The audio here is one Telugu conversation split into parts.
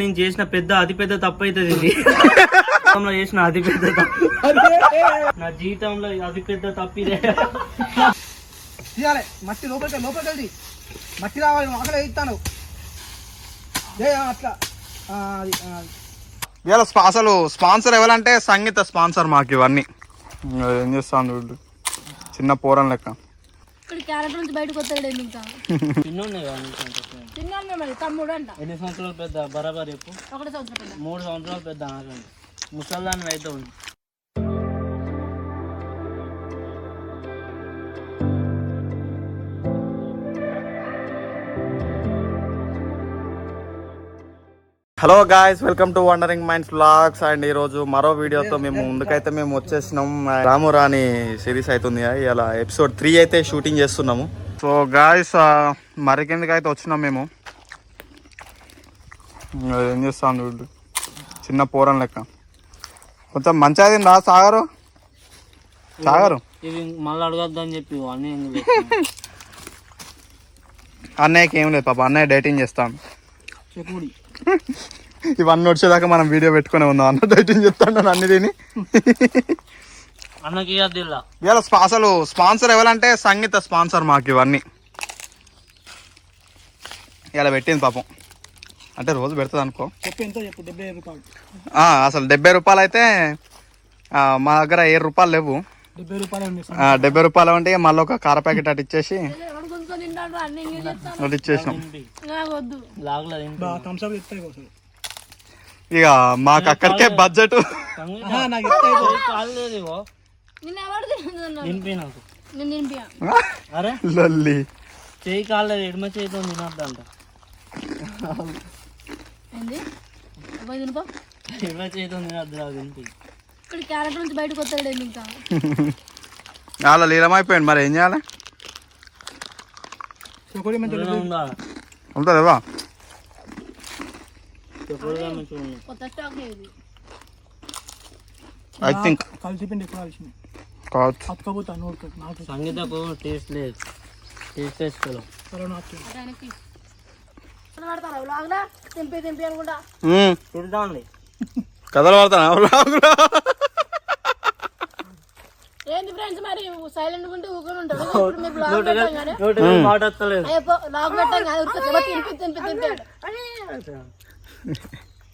నేను చేసిన అతిపెద్ద తప్పు అవుతుంది ఇది చేసిన అతిపెద్ద తప్పు నా జీవితంలో అతిపెద్ద తప్పు ఇదే. మట్టి లోపలికి మట్టి రావాలి అక్కడ ఇస్తాను అట్లా. అసలు స్పాన్సర్ ఎవరంటే సంగీత స్పాన్సర్ మాకు ఇవన్నీ. ఏం చేస్తాను చిన్న పోరం లెక్క. ఎన్ని సంవత్సరాలు పెద్ద బరాబర్ చెప్పు. 3 సంవత్సరాలు పెద్ద ఆగండి ముసల్దాన్ని అయితే ఉంది. Hello guys, welcome to wondering minds vlogs. And ఈ రోజు మరో వీడియోతో మేము ముందుకైతే వచ్చేసినాం. రాము రాణి సిరీస్ అవుతుంది ఇలా ఎపిసోడ్ 3 అయితే షూటింగ్ చేస్తున్నాము. సో గాయ్స్ మరి కిందకి అయితే వచ్చినాం మేము. ఏం చేస్తాను చిన్న పోరం లెక్క. కొంచెం మంచిగా తిందా సాగరు ఇవి మళ్ళీ అడగద్దని చెప్పి అన్నయ్యకి ఏం లేదు పాప. అన్నయ్య డైటింగ్ చేస్తాను. ఇవన్నీ వచ్చేదాకా మనం వీడియో పెట్టుకునే ఉందాం. అన్న డైటింగ్ చెప్తాను అన్ని తిని. ఇలా అసలు స్పాన్సర్ ఎవరంటే సంగీత స్పాన్సర్ మాకు ఇవన్నీ. ఇలా పెట్టింది పాపం. అంటే రోజు పెడుతుంది అనుకో. అసలు 70 రూపాయలు అయితే మా దగ్గర 7 రూపాయలు లేవు. 70 రూపాయలు అంటే మళ్ళీ ఒక కార ప్యాకెట్ అటు ఇచ్చేసి అటు ఇచ్చేసినాం. ఇక మాకు అక్కడికే బడ్జెట్. లొల్లి చేయి కాలేదు, ఎడమ చేతితో తినద్దంట. ఎడమ చేతితో తినద్దు. అలా లీలమైపోయింది. మరి ఏం చేయాలి? ఉంటుందేవా? ఐ థింక్ సంగీతకు టేస్ట్ లేదు. టేస్ట్ చేసుకోవాలి. కథలు పడతాను. ఏంది ఫ్రెండ్స్ మరి సైలెంట్ ఉంటే ఊకొని ఉంటాడు.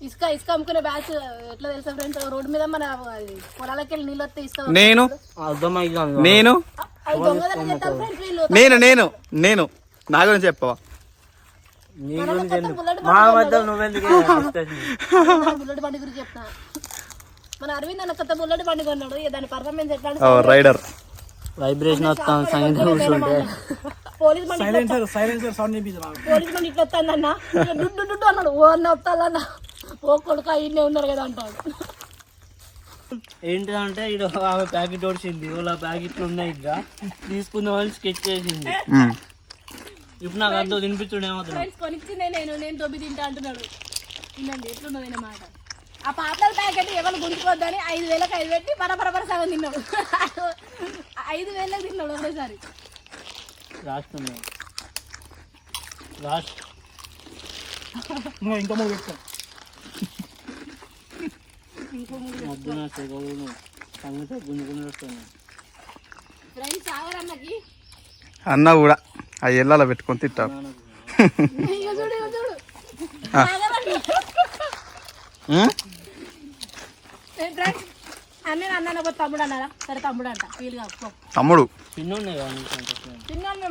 ఇసుక అమ్ముకునే బ్యాచ్ ఎట్లా తెలుసా ఫ్రెండ్స్? రోడ్డు మీద మన పొలాలకి వెళ్ళి నీళ్ళు వస్తే ఇసుక నేను నా గురించి చెప్పవా? బుల్లెట్ బండి గురించి చెప్తా. మన అరవింద్ అన్న కొత్త బుల్లెట్ బండి కొన్నాడు. దాని పర్ఫార్మెన్స్ ఎట్లా? రైడర్ వైబ్రేషన్ వస్తాను. సంగీతం పోలీస్ బండి ఇట్లా వస్తానన్న డుడ్డు అన్నాడు. ఓ అన్న వస్తానన్న, ఓ కొడుక ఇన్నే ఉన్నారు కదా అంటాడు. ఏంటిదంటే ఇడు ఆమె ప్యాకెట్ ఓడిచింది. వాళ్ళ ప్యాకెట్లు ఉన్నాయి ఇంకా తీసుకుందామని స్కెచ్ చేసింది. ఇప్పుడు నాకు అంతా తినిపించుడేమవుతుంది. కొనిచ్చిందే నేను తొబ్బి తింటా అంటున్నాడు. వినండి ఎట్లున్నది మాట. ఆ పాపల ప్యాకెట్ ఎవరు గుంజుకోవద్దని 5,000కి 5 పెట్టి పరపర సగం తిన్నాడు. 5,000కి తిన్నాడు ఒకటేసారి. రాస్తున్నాడు ఇంకా మూడు పెట్టుకో. మధ్యన సంగీత గుంజుకుని ఫ్రెండ్స్ సాగర్ అన్నకి అన్న కూడా ఆ ఎల్లాల పెట్టుకొని తింటారు. తమ్ముడు అన్నారా? సరే తమ్ముడు అంట. తమ్ముడు చిన్న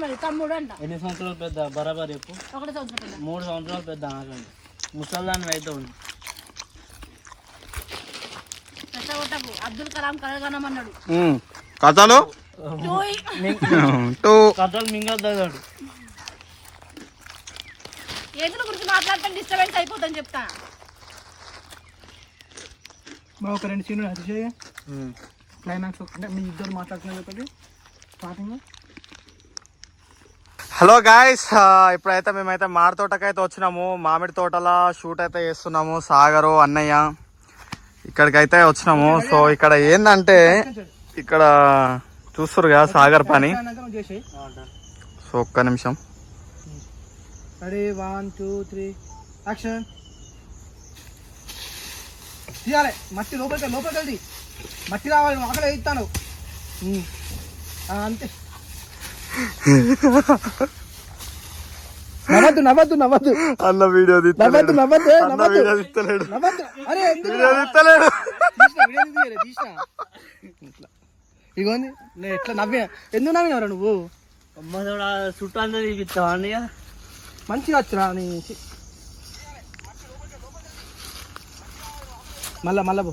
మరి తమ్ముడు అంట. ఎన్ని సంవత్సరాలు పెద్ద బరాబర్ చెప్పు. 1 సంవత్సరం. 3 సంవత్సరాలు పెద్ద ఆగండి ముసల్దాన్ని అయితే ఉంది. అబ్దుల్ కలాం కలగనమన్నాడు. కథలు మింగద్దాడు. ఏదుల గురించి మాట్లాడితే డిస్టర్బెన్స్ అయిపోతుందని చెప్తా. ఒక 2 సీన్లు అతిశయ క్లైమాక్స్ అంటే మీ ఇద్దరు మాట్లాడుతున్నారు స్టార్టింగ్. హలో గాయ్స్, ఇప్పుడైతే మేమైతే మామిడి తోటకైతే వచ్చినాము. మామిడి తోటల షూట్ అయితే చేస్తున్నాము. సాగరు అన్నయ్య ఇక్కడికైతే వచ్చినాము. సో ఇక్కడ ఏంటంటే ఇక్కడ చూస్తారు కదా సాగర్ పని. సో ఒక్క నిమిషం. Ready 1 2 3 action. తీయాలి మట్టి లోపలికి వెళ్ళి మట్టి రావాలి నువ్వు ఆకలి ఇస్తాను అంతే నవ్వద్దు అన్న వీడియో నవ్వద్దు అరే తీసిన ఇగోండి నేను ఎట్లా నవ్వా ఎందుకు నవ్వినవరా నువ్వు అమ్మ చుట్టాలతో తీపిస్తావా అన్నయ్య మంచిగా వచ్చురా నీ మళ్ళా పో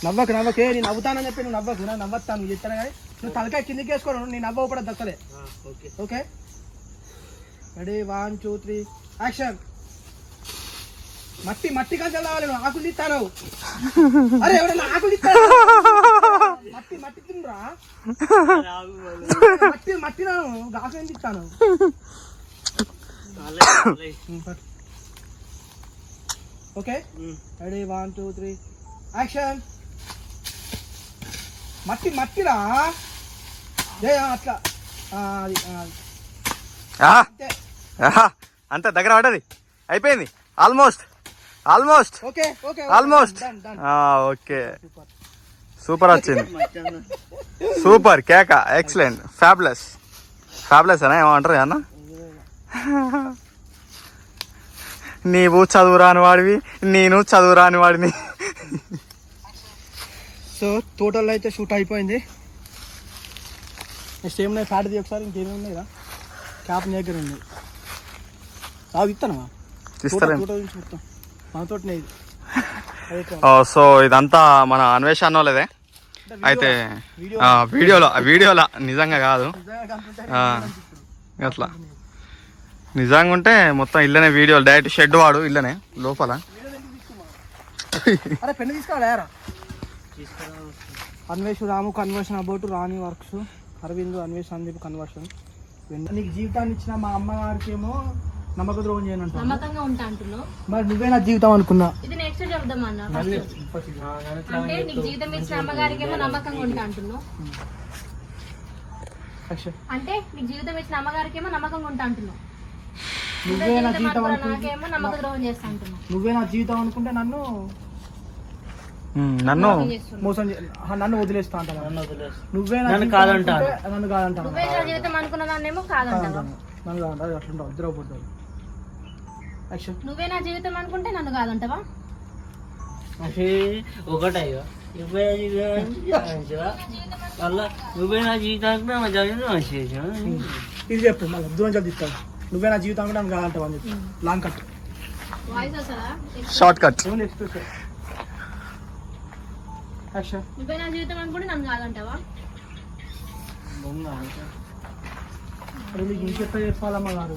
నవ్వకే నేను నవ్వుతానని చెప్పి నువ్వు నవ్వకు నా నవ్వుతాను నువ్వు చెప్తాను కానీ నువ్వు తలకాయ కిందకి వేసుకోను నేను నవ్వ కూడా దక్కలే ఓకే రెడీ 1 2 3 యాక్షన్ మట్టి కంచెలు రావాలి నువ్వు ఆకులు తీస్తాను అరే ఎవరైనా ఆకులు తీస్తాను మట్టి తినరా మట్టి ఆకులు ఏం తీస్తాను ఓకే రెడీ 1 2 3 యాక్షన్ మట్టిరా అట్లా అంతే దగ్గర పడ్డది అయిపోయింది ఆల్మోస్ట్ ఓకే ఓకే సూపర్ వచ్చింది సూపర్ కేక ఎక్సలెంట్ ఫ్యాబ్లెస్ అనా ఏమంటారు అన్న నీవు చదువురాని వాడివి నేను చదువురాని వాడిని సో టోటల్ అయితే షూట్ అయిపోయింది నెక్స్ట్ ఏమున్నాయి ఫ్యాట్ ఒకసారి ఇంకేమేమి ఉన్నాయి కదా క్యాప్ నీ దగ్గర ఉంది ఇస్తానమ్మా మొత్తం మనతోటి సో ఇదంతా మన అన్వేషణ వాళ్ళదే అయితే వీడియోలో నిజంగా కాదు అట్లా నిజంగా ఉంటే మొత్తం ఇల్లనే వీడియోలు డైరెక్ట్ షెడ్ వాడు ఇల్లనే లోపల అరే పెన్ను తీసుకోవాలా Anvesh Ramu conversion about Rani works Aravind Anvesh Sandeep conversion నీకు జీవితాన్ని ఇచ్చిన మా అమ్మగారికి ఏమో నమ్మక ద్రోహం చేయనంట నమ్మకంగా ఉంటా అంటున్నావు మరి నువ్వే నా జీవితం అనుకున్నా ఇది నెక్స్ట్ చెప్దామన్నా అంటే నీకు జీవితం ఇచ్చిన అమ్మగారికి ఏమో నమ్మకంగా ఉంటా అంటున్నావు అంటే నీకు జీవితం ఇచ్చిన అమ్మగారికి ఏమో నమ్మకంగా ఉంటా అంటున్నావు నువ్వే నా జీవితం నాకేమో నమ్మక ద్రోహం చేస్తా అంటున్నావు నువ్వే నా జీవితం అనుకుంటే నన్ను మోసం నన్ను వదిలేస్తా అంట నువ్వే నన్ను కాదంటా నువ్వే నా జీవితం అనుకున్న దాన్నేమో కాదంటావా నన్ను కాదంట అట్లుంటావు ఇద్దరు పోతావు నువ్వే నా జీవితం అనుకుంటే నన్ను కాదంటావా ఒకటయ్యో నువ్వే నా జీవితానికి ఇది చెప్పు మళ్ళీ దూరం చెప్పి తీస్తాను నువ్వే నా జీవితం అనుకుంటే నన్ను కాదంటావు అని చెప్పి లాంగ్ కట్ వాయిస్ వస్తుందా షార్ట్ కట్ నువ్వే నా జీవితం అనుకుంటే నన్ను కాదంటావా మీకు ఇంకెట్లా చెప్పాలమ్మా గారు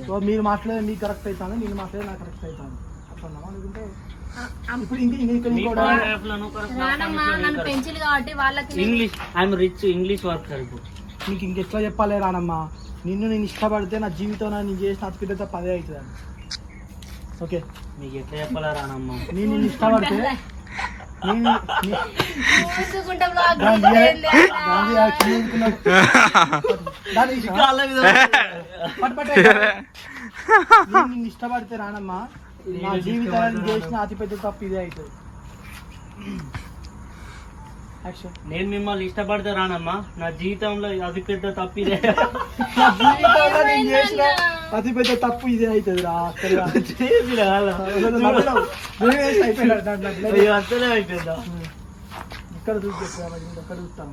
సో మీరు మాట్లాడేది మీకు కరెక్ట్ అవుతాను నేను మాట్లాడేది నాకు కరెక్ట్ అవుతాను అట్లా అనుకుంటే ఇప్పుడు నన్ను పెంచిలు కాబట్టి వాళ్ళకి English I'm rich English worker నీకు ఇంకెట్లా చెప్పాలి రానమ్మా నేను ఇష్టపడితే నా జీవితంలో నేను చేసిన అతిపెద్ద పదే అవుతుంది ఓకే నీకు ఎట్లా చెప్పాలా రానమ్మా నేను ఇష్టపడితే ఇష్టపడితే రానమ్మా నా జీవితాన్ని చేసిన అతిపెద్ద తప్పు ఇదే అవుతుంది నేను మిమ్మల్ని ఇష్టపడితే రానమ్మా నా జీవితంలో అతి పెద్ద తప్పు ఇదే అతి పెద్ద తప్పు ఇదే అవుతుంది రా అయిపోయిందా ఇక్కడ చూస్తాను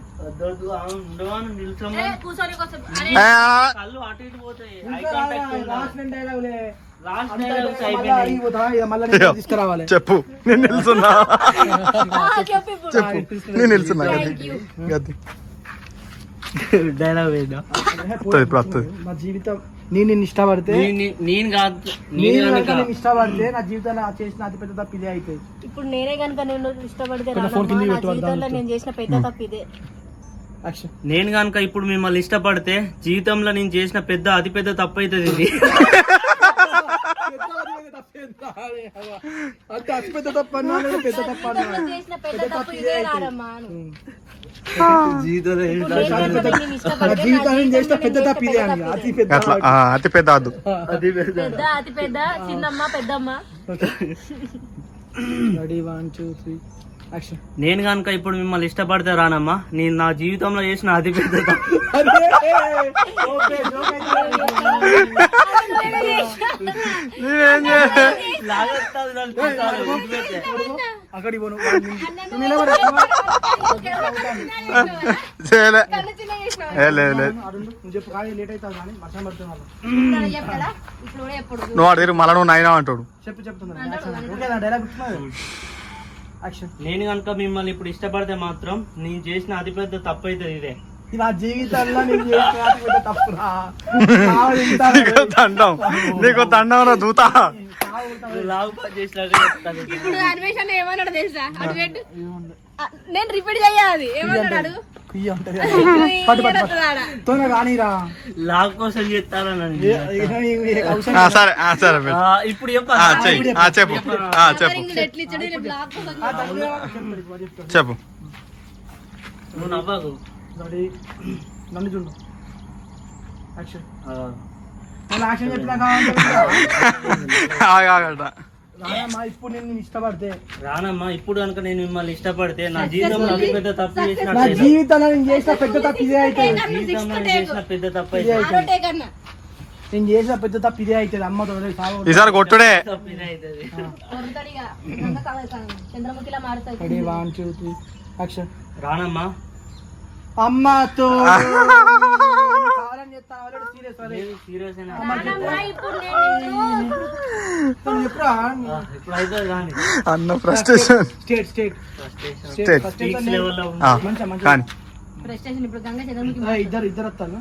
కళ్ళు అటు ఇటు పోతాయి తీసుకురావాలి చెప్పు నేను నిల్చున్నా చెప్పు నేను నిల్చున్నా డైలాగ్ వేద్దాం నా జీవితం నేను ఇష్టపడితే నేను ఇష్టపడితే నా జీవితంలో చేసిన అతి పెద్ద తప్పు ఇదే అవుతుంది ఇప్పుడు నేనే కనుక నేను ఇష్టపడితే నేను చేసిన పెద్ద తప్పు ఇదే నేను కనుక ఇప్పుడు మిమ్మల్ని ఇష్టపడితే జీవితంలో నేను చేసిన పెద్ద అతి పెద్ద తప్పు అవుతుంది ఇది అతి పెద్ద తప్పు అన్నా పెద్ద తప్పు అన్నా చేసిన పెద్ద తప్పు ఇదే కాదమ్మా జీవితంలో ఏం నా జీవితంలో నేను చేసిన పెద్ద తప్పు ఇదే అని అతి పెద్ద అట్లా అతి పెద్ద వద్దు. అది పెద్ద. పెద్ద అతి పెద్ద చిన్నమ్మ పెద్దమ్మ. Ready 1 2 3 action. నేను కనుక ఇప్పుడు మిమ్మల్ని ఇష్టపడితే రానమ్మా, నేను నా జీవితంలో చేసిన అతి పెద్ద తప్పు. నేనేం చేయలే. లాగేస్తాది నన్ను చూస్తాను, వదిలిపెట్టే. అక్కడికి పోను చేయలే. కళ్ళు చిన్న చేసినావు. లేదు లేదు. నువ్వు చెప్పు కానీ లేట్ అవుతుంది కానీ వర్షం పడుతుంది వాళ్ళు. చెప్పాలా ఇప్పుడు కూడా ఎప్పుడు నువ్వు అడిగి మళ్ళీ నువ్వు నైనా అంటాడు. చెప్తున్నా డైలాగ్ యాక్షన్. నేను కనుక మిమ్మల్ని ఇప్పుడు ఇష్టపడితే మాత్రం నేను చేసిన అతిపెద్ద తప్పు అవుతుంది ఇదే. నా జీవితంలో నేను చేసిన అతి పెద్ద తప్పురా. నీకు దండం, నీకు దండం రా దూత. లావు పని చేసినట్టు చెప్తాను. ఇప్పుడు అన్వేషణ ఏమన్నాడు తెలుసా? అటు పెట్టు. నేను రిపీట్ చెయ్యాలి. ఏమన్నాడు? తొందర కానీరా. లావు కోసం చెప్తారని సరే సరే ఇప్పుడు చెప్పు చెప్పు ఎట్లా ఇచ్చాడు? నేను బ్లాక్ కోసం చెప్పు. నువ్వు నవ్వకు. నన్ను చూడు యాక్షన్. యాక్షన్ చెప్పినాక రానమ్మా ఇప్పుడు నేను ఇష్టపడితే రానమ్మా ఇప్పుడు కనుక నేను మిమ్మల్ని ఇష్టపడితే నా జీవితంలో అతి పెద్ద తప్పు నా చేసినట్టు. జీవితంలో నేను చేసిన పెద్ద తప్పు ఇదే అవుతుంది. జీవితంలో నేను చేసిన పెద్ద తప్పు నేను చేసిన పెద్ద తప్పు ఇదే అవుతుంది. అమ్మతో ఈసారి కొట్టుడే. తప్పు ఇదే అవుతుంది. చంద్రముఖిలా మారుతుంది. Ready 1 2 3 action. రానమ్మా అమ్మతో కావాలని చెప్తాను ఆల్రెడీ సీరియస్ సీరియస్ చెప్పురా. ఇప్పుడు అయితే కానీ అన్న ఫ్రస్ట్రేషన్ స్టేట్ స్టేట్ పీక్స్ లెవెల్లో ఉంది. కానీ ప్రెస్టేషన్ ఇప్పుడు గంగ చంద్రముఖి ఇద్దరు వస్తాను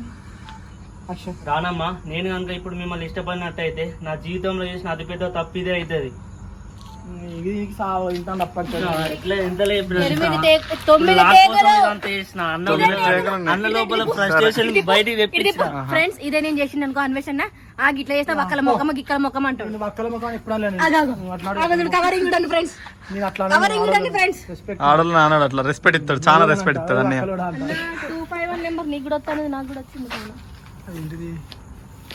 యాక్షన్. రానమ్మా నేను కనుక ఇప్పుడు మిమ్మల్ని ఇష్టపడినట్టయితే నా జీవితంలో చేసిన అతిపెద్ద తప్పు ఇదే అవుతుంది. ఇది సావు ఇంత తప్పంటారు. ఇట్లా ఎంత లేపినా 9 టేకులు. అన్న లోపల ఫ్రస్ట్రేషన్ బయటికి తెప్పించిన. ఫ్రెండ్స్ ఇదే నేను చేసింది అనుకో అన్వేషణ గిట్ల చేస్తా వక్కల మొక్కమ్మ గిక్కల మొక్కమ్మ అంటాడు. నువ్వు అక్కల ముఖం ఎప్పుడు కవరింగ్ చూడండి ఫ్రెండ్స్, నేను అట్లా కవరింగ్ చూడండి ఫ్రెండ్స్. ఆడలు నాన్నాడు అట్లా రెస్పెక్ట్ ఇస్తాడు, చాలా రెస్పెక్ట్ ఇస్తాడు అన్నయ్య. 251 నెంబర్ నీకు కూడా వస్తాను, నాకు కూడా వచ్చింది. ఏంటిది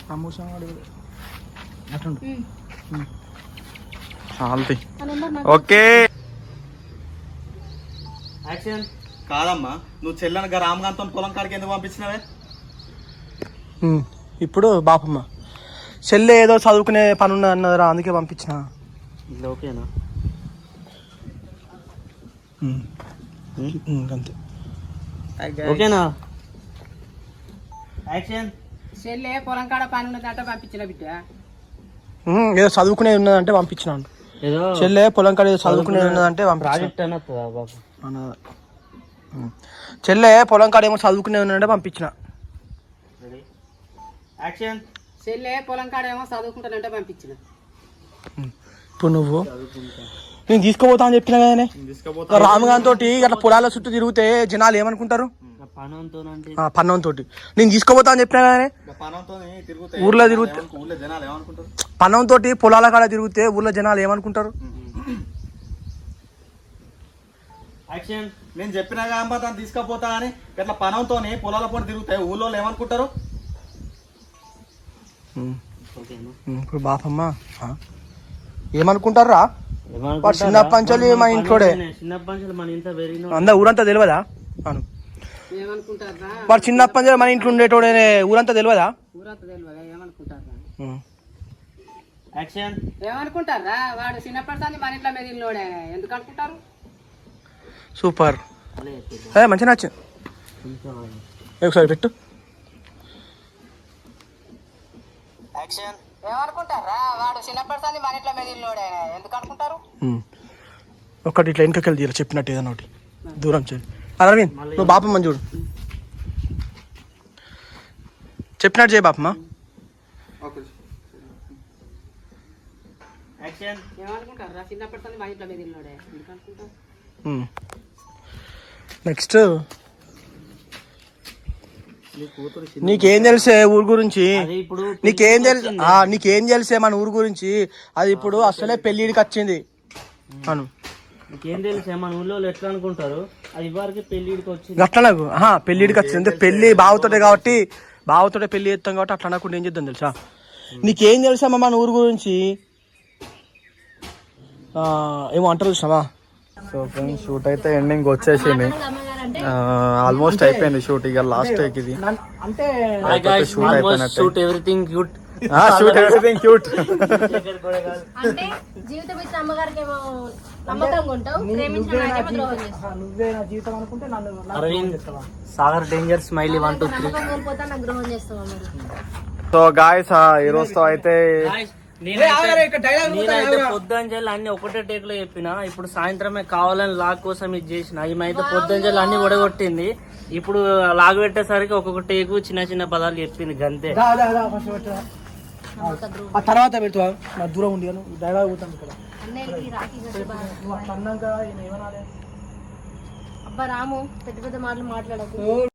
ప్రమోషన్ చాలతి. ఆ నెంబర్ ఓకే యాక్షన్. కాదమ్మా, నువ్వు చెల్లెనగా రామకాంతం పొలం కాడికి ఎందుకు పంపించినవే? ఇప్పుడు బాపమ్మ చెల్లె ఏదో చదువుకునే పని ఉన్నది అన్నదిరా, అందుకే పంపించిన. ఓకేనా? అంతే. ఓకేనా? యాక్షన్. చెల్లె పొలం కాడ పని ఉన్నదంటే పంపించిన బిడ్డ. ఏదో చదువుకునే ఉన్నదంటే పంపించినాను. ఏదో చెల్లె పొలం కాడ ఏదో చదువుకునే ఉన్నదంటే ప్రాజెక్ట్ అని వస్తుందా బాబు? చెల్లె పొలం కాడ ఏమో చదువుకునే ఉన్నదంటే పంపించిన. యాక్షన్. చెల్లె పొలం కాడ ఏమో చదువుకుంటానంటే పంపించిన. ఇప్పుడు నువ్వు నేను తీసుకుపోతా అని చెప్పిన కదనే, రామగాన్ తోటి అట్లా పొలాల చుట్టూ తిరిగితే జనాలు ఏమనుకుంటారు? పన్నంతో నేను తీసుకుపోతా అని చెప్పినా కదనే, ఊర్లో తిరుగుతే పన్నంతో పొలాల కాడ తిరిగితే ఊర్లో జనాలు ఏమనుకుంటారు? యాక్షన్. నేను చెప్పినాగా అమ్మ తను తీసుకుపోతా అని ఇట్లా పనంతో పొలాల పొడి తిరుగుతాయి, ఊళ్ళో ఏమనుకుంటారు? ఇప్పుడు బాపమ్మ ఏమనుకుంటారా? వాడు చిన్నప్పంచలి మన ఇంట్లోడే, అందరూ ఊరంతా తెలియదా? అను ఏమనుకుంటారా? వాడు చిన్నప్పంచలి మన ఇంట్లో ఉండేటోడే, ఊరంతా తెలియదా? ఊరంతా తెలియదా? ఏమనుకుంటారా? యాక్షన్. ఏమనుకుంటారా? వాడు చిన్నప్పటి నుంచి మన ఇంట్లో మీద ఇల్లోడే, ఎందుకు అనుకుంటారు? సూపర్, మంచిగా నచ్చింది. ఒకసారి పెట్టు. యాక్షన్. ఏమనుకుంటారా? వాడు చిన్నప్పటి నుంచి మన ఇంట్లో మీద ఇల్లోడే, ఎందుకు అనుకుంటారు? ఒకటి ఇట్లా వెనకకి వెళ్ళి చెప్పినట్టు ఏదైనా ఒకటి దూరం చేయి. అరవింద్ నువ్వు బాపమ్మ చూడు, చెప్పినట్టు చేయి బాపమ్మ. యాక్షన్. ఏమనుకుంటారా? చిన్నప్పటి నుంచి మన ఇంట్లో మీద ఇల్లోడే, ఎందుకు అనుకుంటారు? నెక్స్ట్ నీకేం తెలిసే ఊరు గురించి? నీకేం తెలుసు? నీకేం తెలిసే మన ఊరు గురించి? అది ఇప్పుడు అసలే పెళ్ళిడికి వచ్చింది అను. నీకేం తెలుసా మన ఊళ్ళో వాళ్ళు ఎట్లా అనుకుంటారు అది ఇవరికి పెళ్లిడికి వచ్చింది అట్లా నాకు పెళ్లిడికి వచ్చింది అంటే పెళ్లి బావతోటే కాబట్టి బావతోటే పెళ్లి చేస్తాం కాబట్టి అట్లా అనుకుంటే ఏం చేద్దాం తెలుసా? నీకేం తెలుసా మన ఊరు గురించి? ఏమో అంటారు చూసావా? సో ఫ్రెండ్స్ షూట్ అయితే ఎండింగ్ వచ్చేసింది, ఆల్మోస్ట్ అయిపోయింది షూట్. ఇక లాస్ట్ టేక్ ఇది అంటే షూట్ అయిపోయినట్టే. Shoot everything cute shoot everything cute. అంటే జీవితం ఇచ్చిన అమ్మగారికి ఏమో నమ్మకంగా ఉంటావు, ప్రేమించిన నాకేమో ద్రోహం చేస్తావు. నువ్వే నా జీవితం అనుకుంటే నన్ను అరవింద్ సాగర్ డేంజర్ స్మైలీ 1 2 3 నమ్మకం కోల్పోతా నాకు ద్రోహం చేస్తావు మరి. సో గాయస్ ఈ రోజుతో అయితే నేనైతే పొద్దుంజలు అన్ని ఒకటే టేక్ లో చెప్పిన. ఇప్పుడు సాయంత్రమే కావాలని లాగ్ కోసం ఇది చేసిన. ఈమెయితే పొద్దుంజలు అన్ని ఒడగొట్టింది. ఇప్పుడు లాగ్ పెట్టేసరికి ఒక్కొక్క టేకు చిన్న చిన్న పదాలు చెప్పింది గంతే. ఆ తర్వాత పెడతావా? నా దూరం ఉండి డైలాగ్ పోతాను ఇక్కడ. అన్నయ్యకి రాఖీ కట్టి బాగా. అన్నాక ఏమనాలి? అబ్బా రాము పెద్ద పెద్ద మాటలు మాట్లాడకు.